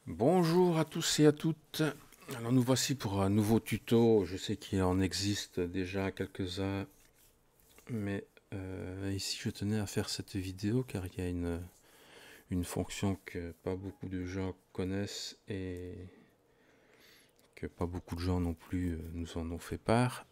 Bonjour à tous et à toutes. Alors nous voici pour un nouveau tuto. Je sais qu'il en existe déjà quelques-uns, mais ici je tenais à faire cette vidéo car il y a une fonction que pas beaucoup de gens connaissent et que pas beaucoup de gens non plus nous en ont fait part.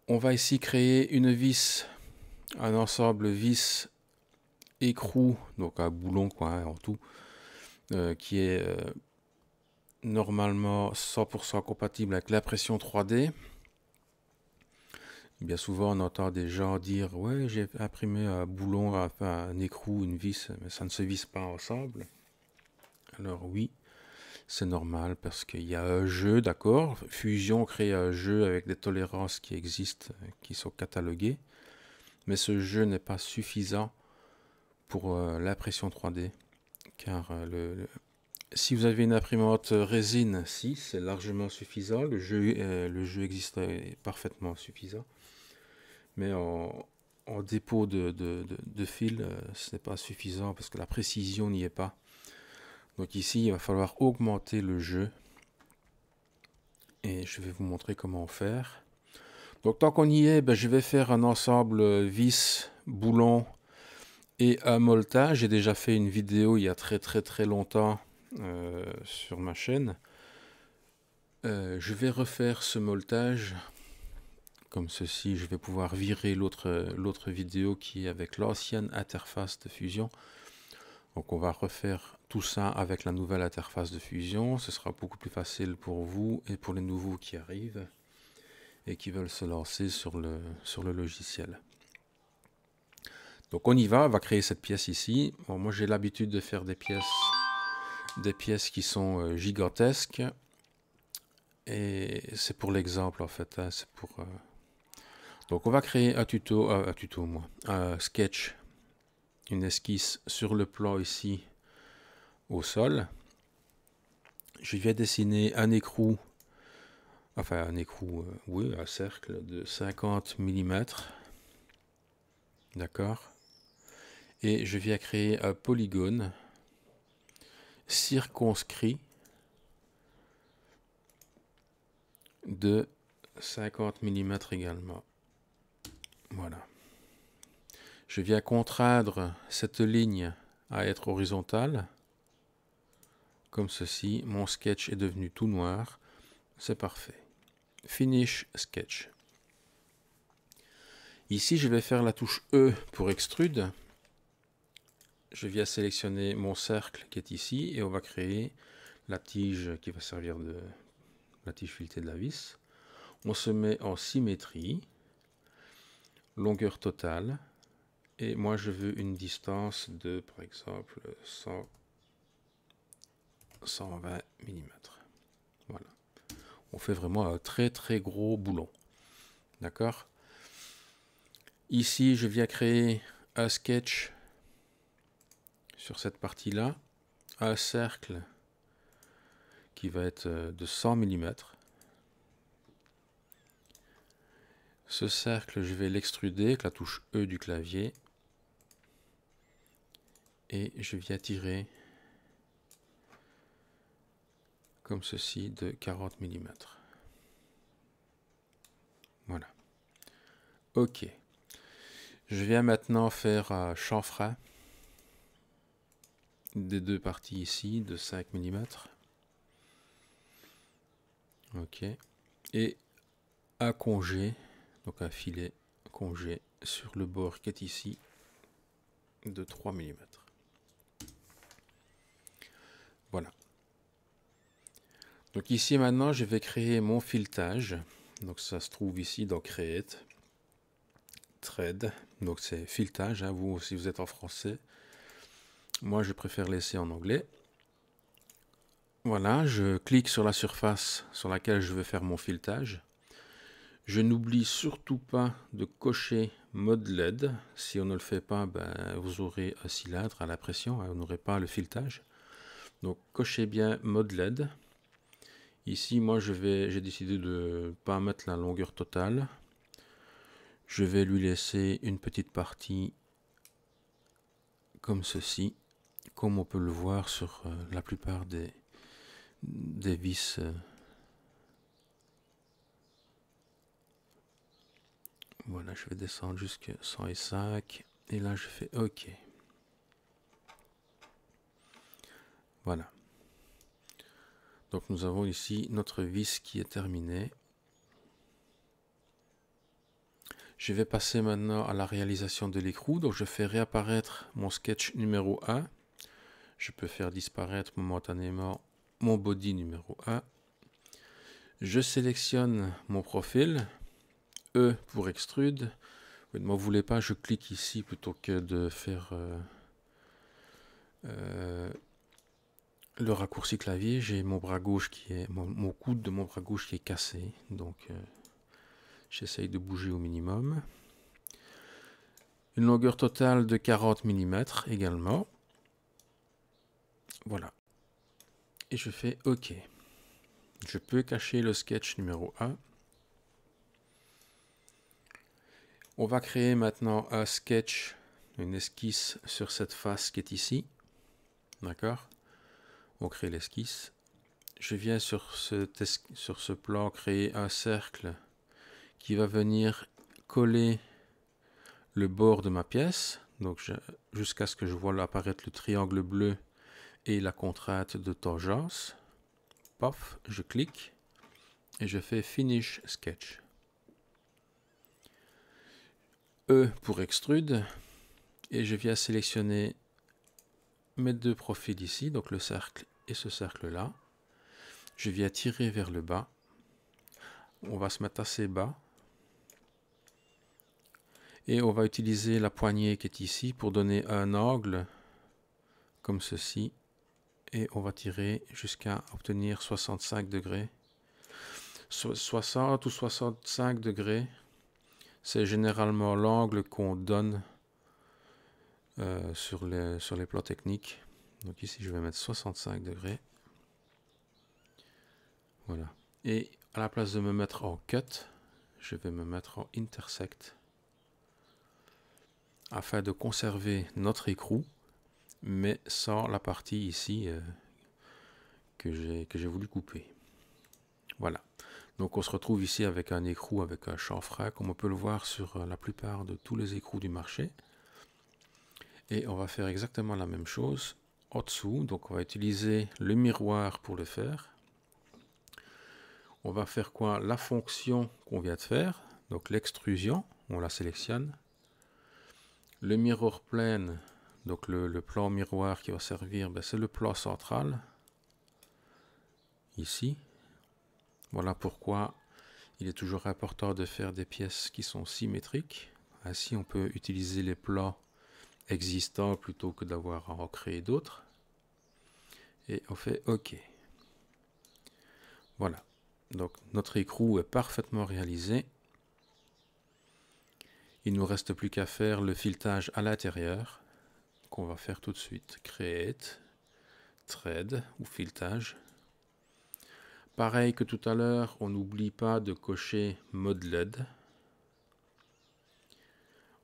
On va ici créer une vis, un ensemble vis écrou, donc un boulon quoi, en tout, qui est normalement 100% compatible avec l'impression 3D. Bien souvent, on entend des gens dire ouais, j'ai imprimé un boulon, un écrou, une vis, mais ça ne se visse pas ensemble. Alors oui, c'est normal parce qu'il y a un jeu, d'accord. Fusion crée un jeu avec des tolérances qui existent, qui sont cataloguées, mais ce jeu n'est pas suffisant pour l'impression 3D, car si vous avez une imprimante résine, si c'est largement suffisant, le jeu existe parfaitement suffisant. Mais en dépôt de fil, ce n'est pas suffisant parce que la précision n'y est pas. Donc ici, il va falloir augmenter le jeu. Et je vais vous montrer comment faire. Donc tant qu'on y est, je vais faire un ensemble vis, boulon et un molletage. J'ai déjà fait une vidéo il y a très longtemps sur ma chaîne. Je vais refaire ce molletage. Comme ceci, je vais pouvoir virer l'autre vidéo qui est avec l'ancienne interface de fusion. Donc on va refaire tout ça avec la nouvelle interface de fusion. Ce sera beaucoup plus facile pour vous et pour les nouveaux qui arrivent et qui veulent se lancer sur le logiciel. Donc on y va, on va créer cette pièce ici. Bon, moi j'ai l'habitude de faire des pièces qui sont gigantesques. Et c'est pour l'exemple en fait, hein, c'est pour... Donc on va créer un sketch, une esquisse sur le plan ici au sol. Je vais dessiner un écrou, oui, un cercle de 50 mm. D'accord. Et je viens créer un polygone circonscrit de 50 mm également. Voilà. Je viens contraindre cette ligne à être horizontale. Comme ceci, mon sketch est devenu tout noir. C'est parfait. Finish sketch. Ici, je vais faire la touche E pour extrude. Je viens sélectionner mon cercle qui est ici et on va créer la tige qui va servir de la tige filetée de la vis. On se met en symétrie, longueur totale, et moi je veux une distance de par exemple 120 mm. Voilà. On fait vraiment un très gros boulon. D'accord. Ici je viens créer un sketch sur cette partie-là, un cercle qui va être de 100 mm. Ce cercle, je vais l'extruder avec la touche E du clavier. Et je viens tirer comme ceci de 40 mm. Voilà. Ok. Je viens maintenant faire un chanfrein des deux parties ici de 5 mm. Ok. Et un congé, donc un filet congé sur le bord qui est ici de 3 mm. Voilà. Donc ici maintenant je vais créer mon filetage. Donc ça se trouve ici dans Create, Thread. Donc c'est filetage, hein, vous si vous êtes en français. Moi je préfère laisser en anglais. Voilà, je clique sur la surface sur laquelle je veux faire mon filetage. Je n'oublie surtout pas de cocher mode LED. Si on ne le fait pas, vous aurez un cylindre à la pression, hein, vous n'aurez pas le filetage. Donc cochez bien mode LED. Ici, moi j'ai décidé de ne pas mettre la longueur totale. Je vais lui laisser une petite partie comme ceci, comme on peut le voir sur la plupart des vis. Voilà, je vais descendre jusqu'à 105 et là je fais OK. Voilà. Donc nous avons ici notre vis qui est terminée. Je vais passer maintenant à la réalisation de l'écrou. Donc je fais réapparaître mon sketch numéro 1. Je peux faire disparaître momentanément mon body numéro 1. Je sélectionne mon profil. E pour extrude. Vous ne m'en voulez pas, je clique ici plutôt que de faire le raccourci clavier. J'ai mon bras gauche qui est mon coude de mon bras gauche qui est cassé, donc j'essaye de bouger au minimum. Une longueur totale de 40 mm également. Voilà. Et je fais OK. Je peux cacher le sketch numéro 1. On va créer maintenant un sketch, une esquisse sur cette face qui est ici. D'accord? On crée l'esquisse. Je viens sur ce plan créer un cercle qui va venir coller le bord de ma pièce. Donc jusqu'à ce que je vois apparaître le triangle bleu et la contrainte de tangence. Paf, je clique et je fais Finish Sketch. E pour extrude, et je viens sélectionner mes deux profils ici, donc le cercle et ce cercle-là. Je viens tirer vers le bas. On va se mettre assez bas. Et on va utiliser la poignée qui est ici pour donner un angle, comme ceci. Et on va tirer jusqu'à obtenir 65 degrés. 60 ou 65 degrés. C'est généralement l'angle qu'on donne sur les plans techniques. Donc ici, je vais mettre 65 degrés. Voilà. Et à la place de me mettre en cut, je vais me mettre en intersect afin de conserver notre écrou, mais sans la partie ici que j'ai voulu couper. Voilà. Donc on se retrouve ici avec un écrou avec un chanfrein, comme on peut le voir sur la plupart de tous les écrous du marché. Et on va faire exactement la même chose en dessous. Donc on va utiliser le miroir pour le faire. On va faire quoi? La fonction qu'on vient de faire, donc l'extrusion, on la sélectionne. Le mirror plane, donc le plan miroir qui va servir, c'est le plan central, ici. Voilà pourquoi il est toujours important de faire des pièces qui sont symétriques. Ainsi, on peut utiliser les plans existants plutôt que d'avoir à en créer d'autres. Et on fait OK. Voilà. Donc, notre écrou est parfaitement réalisé. Il ne nous reste plus qu'à faire le filetage à l'intérieur, qu'on va faire tout de suite. Create, Thread ou filetage. Pareil que tout à l'heure, on n'oublie pas de cocher Mode LED.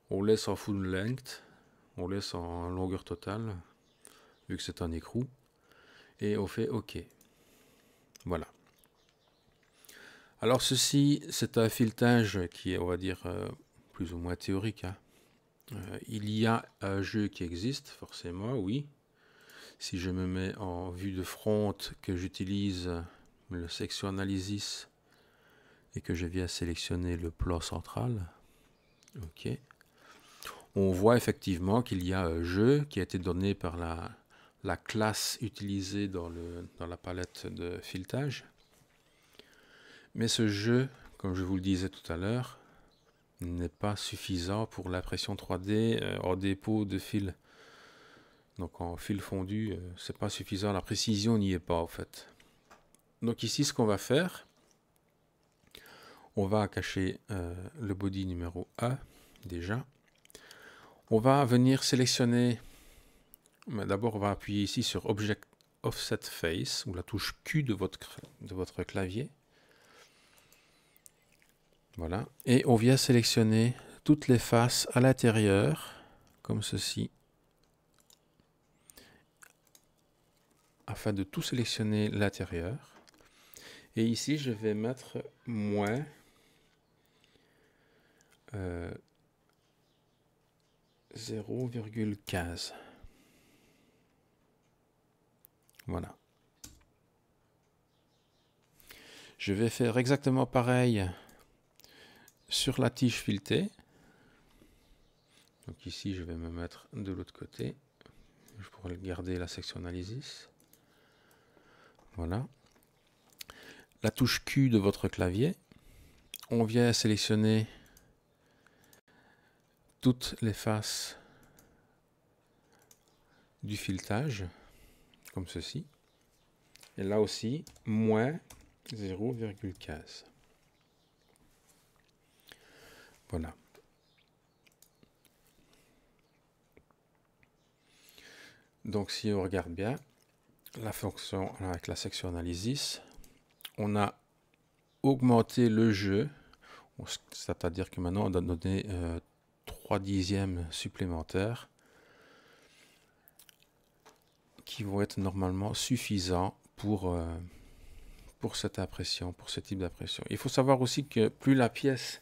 On laisse en full length, on laisse en longueur totale, vu que c'est un écrou. Et on fait OK. Voilà. Alors ceci, c'est un filetage qui est, on va dire, plus ou moins théorique. Hein. Il y a un jeu qui existe, forcément, oui. Si je me mets en vue de front, que j'utilise le section analysis et que je viens sélectionner le plan central, ok. On voit effectivement qu'il y a un jeu qui a été donné par la classe utilisée dans la palette de filetage. Mais ce jeu, comme je vous le disais tout à l'heure, n'est pas suffisant pour l'impression 3D en dépôt de fil. Donc en fil fondu, c'est pas suffisant. La précision n'y est pas en fait. Donc ici, ce qu'on va faire, on va cacher le body numéro 1 déjà. On va venir sélectionner, d'abord on va appuyer ici sur Object Offset Face, ou la touche Q de votre clavier. Voilà. Et on vient sélectionner toutes les faces à l'intérieur, comme ceci. afin de tout sélectionner l'intérieur. Et ici, je vais mettre moins 0,15. Voilà. Je vais faire exactement pareil sur la tige filetée. Donc ici, je vais me mettre de l'autre côté. Je pourrais garder la section analysis. Voilà. La touche Q de votre clavier. On vient sélectionner toutes les faces du filetage, comme ceci. Et là aussi, moins 0,15. Voilà. Donc si on regarde bien, la fonction avec la section analysis, on a augmenté le jeu, c'est-à-dire que maintenant on a donné 3 dixièmes supplémentaires qui vont être normalement suffisants pour cette impression, pour ce type d'impression. Il faut savoir aussi que plus la pièce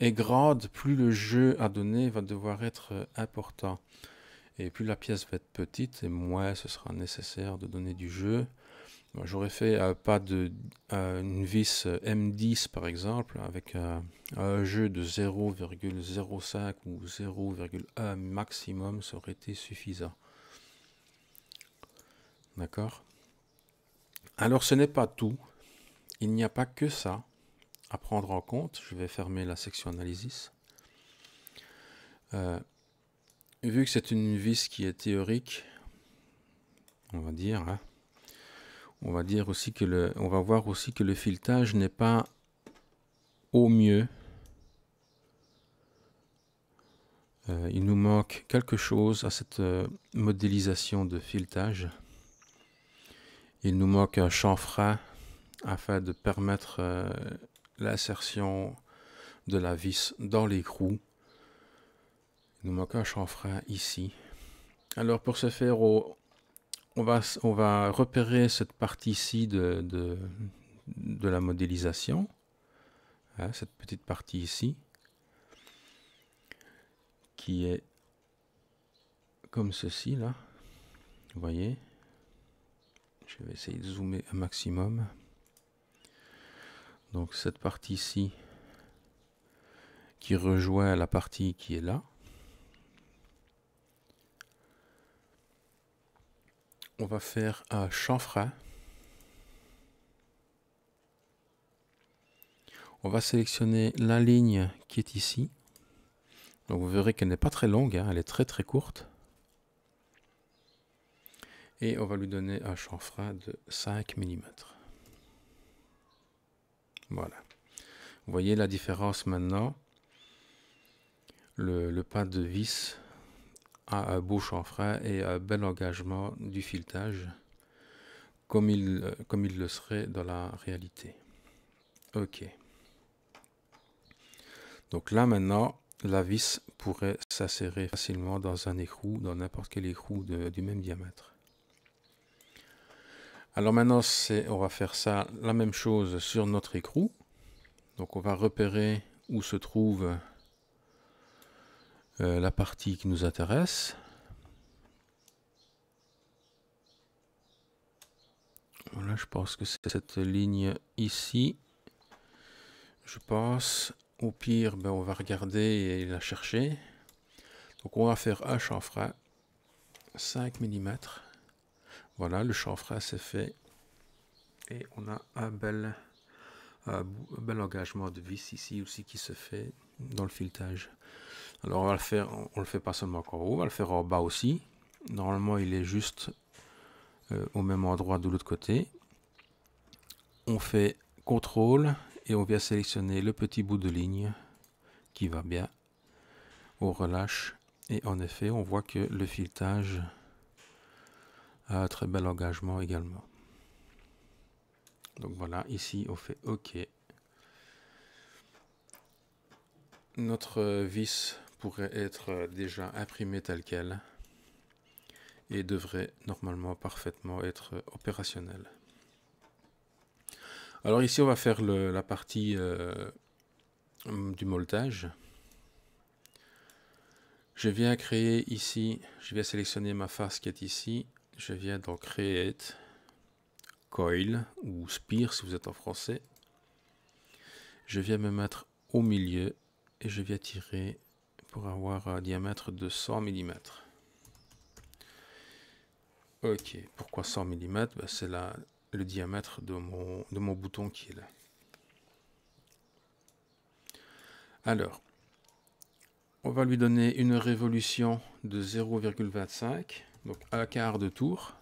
est grande, plus le jeu à donner va devoir être important. Et plus la pièce va être petite, et moins ce sera nécessaire de donner du jeu. J'aurais fait une vis M10 par exemple, avec un jeu de 0,05 ou 0,1 maximum, ça aurait été suffisant. D'accord? Alors ce n'est pas tout. Il n'y a pas que ça à prendre en compte. Je vais fermer la section analysis. Vu que c'est une vis qui est théorique, on va dire, hein, on va voir aussi que le filetage n'est pas au mieux. Il nous manque quelque chose à cette modélisation de filetage. Il nous manque un chanfrein afin de permettre l'insertion de la vis dans l'écrou. Il nous manque un chanfrein ici. Alors pour ce faire, on va repérer cette partie-ci de la modélisation. Hein, cette petite partie ici. Qui est comme ceci là. Vous voyez. Je vais essayer de zoomer un maximum. Donc cette partie-ci qui rejoint la partie qui est là. On va faire un chanfrein. On va sélectionner la ligne qui est ici. Donc vous verrez qu'elle n'est pas très longue, hein, elle est très très courte. Et on va lui donner un chanfrein de 5 mm. Voilà. Vous voyez la différence maintenant. Le pas de vis a un beau chanfrein et un bel engagement du filetage, comme il le serait dans la réalité. Ok. Donc là maintenant, la vis pourrait s'insérer facilement dans un écrou, dans n'importe quel écrou du même diamètre. Alors maintenant, on va faire ça, la même chose sur notre écrou. Donc on va repérer où se trouve la partie qui nous intéresse. Voilà, je pense que c'est cette ligne ici. Je pense. Au pire, on va regarder et la chercher. Donc on va faire un chanfrein 5 mm. Voilà, le chanfrein c'est fait. Et on a un bel engagement de vis ici aussi qui se fait dans le filetage. Alors on va le faire, on le fait pas seulement en haut, on va le faire en bas aussi. Normalement il est juste au même endroit de l'autre côté. On fait CTRL et on vient sélectionner le petit bout de ligne qui va bien. On relâche et en effet on voit que le filetage a un très bel engagement également. Donc voilà, ici on fait OK. Notre vis pourrait être déjà imprimée telle qu'elle. et devrait normalement parfaitement être opérationnel. Alors ici on va faire la partie du moltage. Je viens créer ici, je viens sélectionner ma face qui est ici, je viens dans Create, Coil ou Spire si vous êtes en français. Je viens me mettre au milieu et je viens tirer pour avoir un diamètre de 100 mm. Ok, pourquoi 100 mm? C'est le diamètre de mon bouton qui est là. Alors, on va lui donner une révolution de 0,25, donc un quart de tour,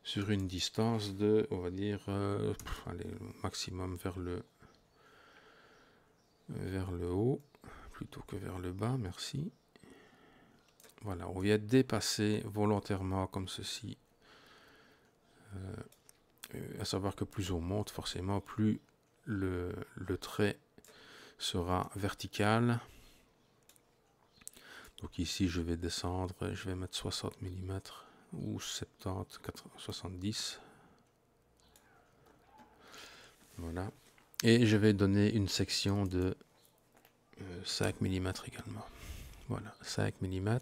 sur une distance de, on va dire, allez, maximum vers le haut, plutôt que vers le bas, merci. Voilà, on vient dépasser volontairement comme ceci. À savoir que plus on monte, forcément, plus le trait sera vertical. Donc ici, je vais descendre, je vais mettre 60 mm ou 70, 80, 70. Voilà. Et je vais donner une section de 5 mm également. Voilà, 5 mm.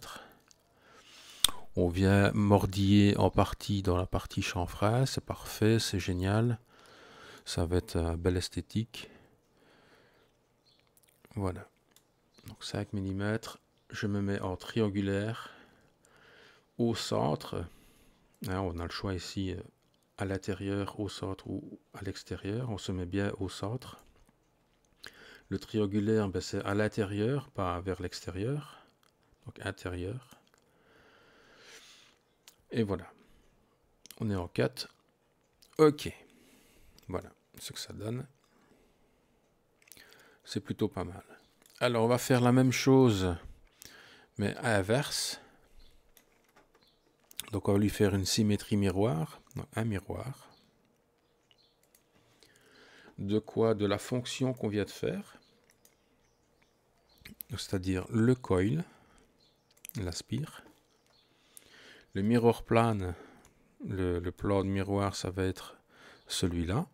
On vient mordiller en partie dans la partie chanfrein, c'est parfait, c'est génial. Ça va être une belle esthétique. Voilà. Donc 5 mm. Je me mets en triangulaire au centre. Hein, on a le choix ici à l'intérieur, au centre ou à l'extérieur. On se met bien au centre. Le triangulaire, ben, c'est à l'intérieur, pas vers l'extérieur. Donc intérieur. Et voilà. On est en 4. Ok. Voilà ce que ça donne. C'est plutôt pas mal. Alors on va faire la même chose, mais à l'inverse. Donc on va lui faire une symétrie miroir. Donc un miroir. De quoi? De la fonction qu'on vient de faire. C'est-à-dire le coil, l'aspire. Le mirror plane, le plan de miroir, ça va être celui-là.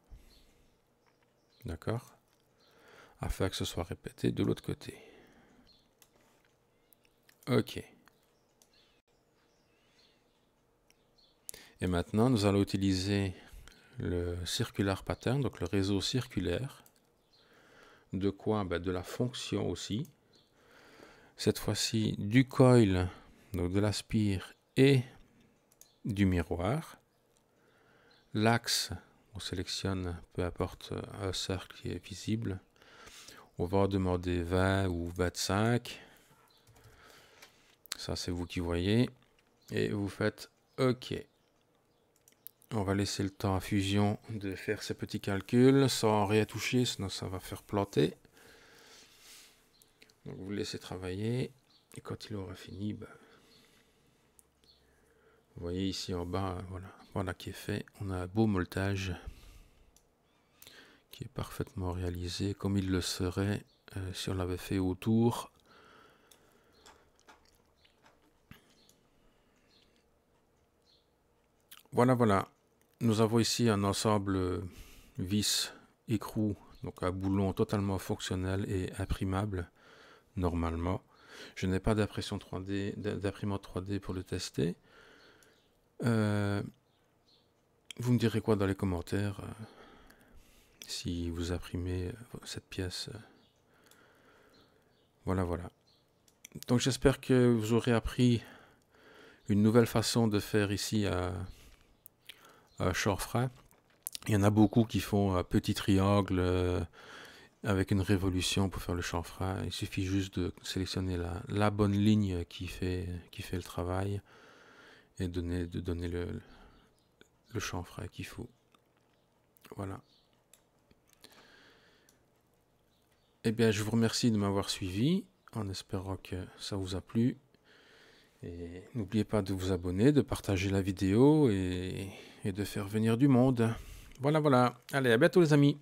D'accord? Afin que ce soit répété de l'autre côté. Ok. Et maintenant, nous allons utiliser le circular pattern, donc le réseau circulaire. De quoi? De la fonction aussi. Cette fois-ci, du coil, donc de l'aspire et du miroir. L'axe, on sélectionne, peu importe un cercle qui est visible. On va demander 20 ou 25. Ça, c'est vous qui voyez. Et vous faites OK. On va laisser le temps à Fusion de faire ces petits calculs sans rien toucher, sinon ça va faire planter. Donc vous laissez travailler. Et quand il aura fini, vous voyez ici en bas, voilà qui est fait. On a un beau moltage qui est parfaitement réalisé comme il le serait si on l'avait fait autour. Voilà. Nous avons ici un ensemble vis écrou, donc un boulon totalement fonctionnel et imprimable normalement. Je n'ai pas d'impression 3D, d'imprimante 3D pour le tester. Vous me direz quoi dans les commentaires si vous imprimez cette pièce. Voilà. Donc j'espère que vous aurez appris une nouvelle façon de faire ici à chanfrein. Il y en a beaucoup qui font un petit triangle avec une révolution pour faire le chanfrein. Il suffit juste de sélectionner la bonne ligne qui fait le travail et de donner le chanfrein qu'il faut. Voilà. Eh bien, je vous remercie de m'avoir suivi en espérant que ça vous a plu. Et n'oubliez pas de vous abonner, de partager la vidéo et de faire venir du monde. Voilà. Allez, à bientôt les amis.